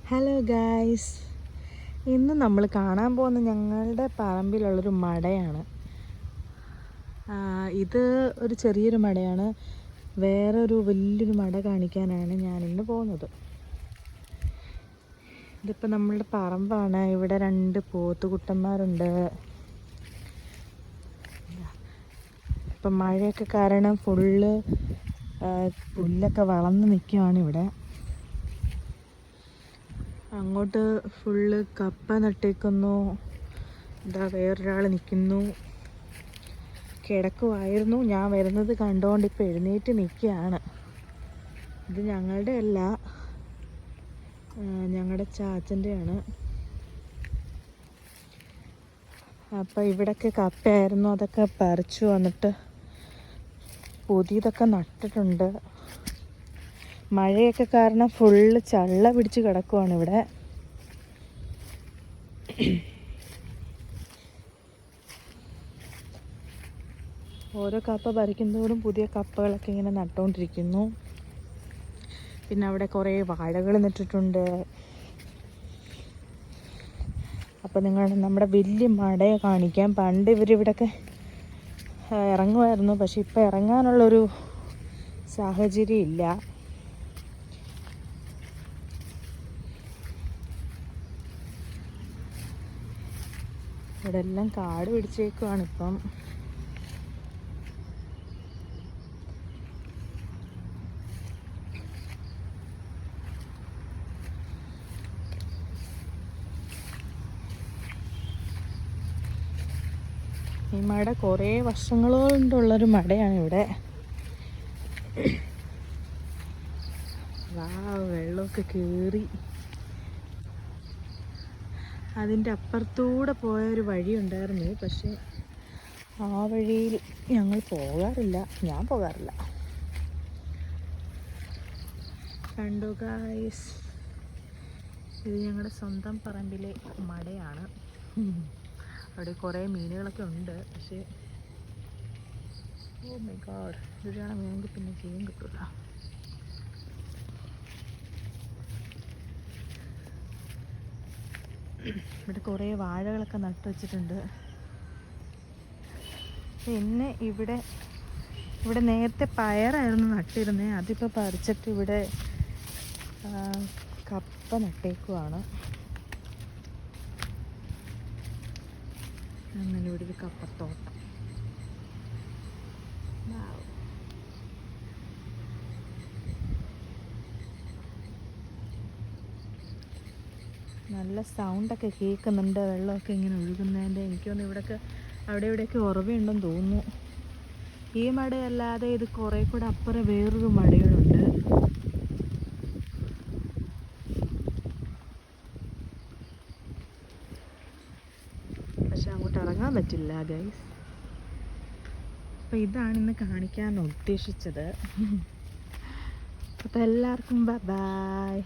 Hello guys, ഇന്ന് നമ്മൾ കാണാൻ പോകുന്ന ഞങ്ങളുടെ പറമ്പിലുള്ളൊരു മടയാണ്. ഇത് ഒരു ചെറിയൊരു മടയാണ്. വേറൊരു വലിയൊരു മട കാണിക്കാനാണ് ഞാനിന്ന് പോകുന്നത്. ഇതിപ്പോൾ നമ്മളുടെ പറമ്പാണ്. ഇവിടെ 2 പോത്തുകുട്ടന്മാരുണ്ട്. ഇപ്പം മഴയൊക്കെ കാരണം ഫുള്ള് പുല്ലൊക്കെ വളർന്ന് നിൽക്കുകയാണ് ഇവിടെ. അങ്ങോട്ട് ഫുള്ള് കപ്പ നട്ടേക്കുന്നു. ഇതാ വേറൊരാൾ നിൽക്കുന്നു, കിടക്കുമായിരുന്നു. ഞാൻ വരുന്നത് കണ്ടുകൊണ്ട് ഇപ്പോൾ എഴുന്നേറ്റ് നിൽക്കുകയാണ്. ഇത് ഞങ്ങളുടെ അല്ല, ഞങ്ങളുടെ ചാച്ചൻ്റെയാണ്. അപ്പം ഇവിടെയൊക്കെ കപ്പയായിരുന്നു, അതൊക്കെ പറിച്ചു വന്നിട്ട് പുതിയതൊക്കെ നട്ടിട്ടുണ്ട്. മഴയൊക്കെ കാരണം ഫുള്ള് ചള്ള പിടിച്ച് കിടക്കുവാണ് ഇവിടെ. ഓരോ കപ്പ പറിക്കുന്നതോടും പുതിയ കപ്പകളൊക്കെ ഇങ്ങനെ നട്ടുകൊണ്ടിരിക്കുന്നു. പിന്നെ അവിടെ കുറേ വാഴകൾ നട്ടിട്ടുണ്ട്. അപ്പോൾ നമ്മുടെ വലിയ മടയെ കാണിക്കാം. പണ്ട് ഇവരിവിടെയൊക്കെ ഇറങ്ങുമായിരുന്നു, പക്ഷെ ഇപ്പോൾ ഇറങ്ങാനുള്ളൊരു സാഹചര്യം ഇല്ല. ഇവിടെ എല്ലാം കാട് പിടിച്ചേക്കുവാണ് ഇപ്പം. ഈ മട കുറേ വർഷങ്ങളോണ്ടുള്ളൊരു മടയാണ് ഇവിടെ. വെള്ളമൊക്കെ കയറി. അതിൻ്റെ അപ്പുറത്തൂടെ പോയൊരു വഴി ഉണ്ടായിരുന്നു, പക്ഷെ ആ വഴിയിൽ ഞങ്ങൾ പോകാറില്ല. ഞാൻ പോകാറില്ല. കണ്ടോ ഗായ്സ്, ഇത് ഞങ്ങളുടെ സ്വന്തം പറമ്പിലെ മടയാണ്. അവിടെ കുറേ മീനുകളൊക്കെ ഉണ്ട്, പക്ഷേ ഓ മൈ ഗോഡ്, ഇവിടെയാണ് മീൻ പിന്നെ ചെയ്യാൻ കിട്ടില്ല. ഇവിടെ കുറേ വാഴകളൊക്കെ നട്ടു വച്ചിട്ടുണ്ട്. പിന്നെ ഇവിടെ നേരത്തെ പയറായിരുന്നു നട്ടിരുന്നത്. അതിപ്പോൾ പറിച്ചിട്ട് ഇവിടെ കപ്പ നട്ടേക്കുവാണ്. അങ്ങനെ ഇവിടെ ഒരു കപ്പത്തോട്ടം. നല്ല സൗണ്ടൊക്കെ കേൾക്കുന്നുണ്ട്, വെള്ളമൊക്കെ ഇങ്ങനെ ഒഴുകുന്നതിൻ്റെ. എനിക്കൊന്ന് ഇവിടെയൊക്കെ അവിടെ ഇവിടെയൊക്കെ ഉറവയുണ്ടെന്ന് തോന്നുന്നു. ഈ മടയല്ലാതെ ഇത് കുറേ കൂടെ അപ്പുറം വേറൊരു മടയുണ്ട്. പക്ഷെ അങ്ങോട്ട് ഇറങ്ങാൻ പറ്റില്ല ഗൈസ്. അപ്പം ഇതാണ് ഇന്ന് കാണിക്കാൻ ഉദ്ദേശിച്ചത്. അപ്പോൾ എല്ലാവർക്കും ബൈ.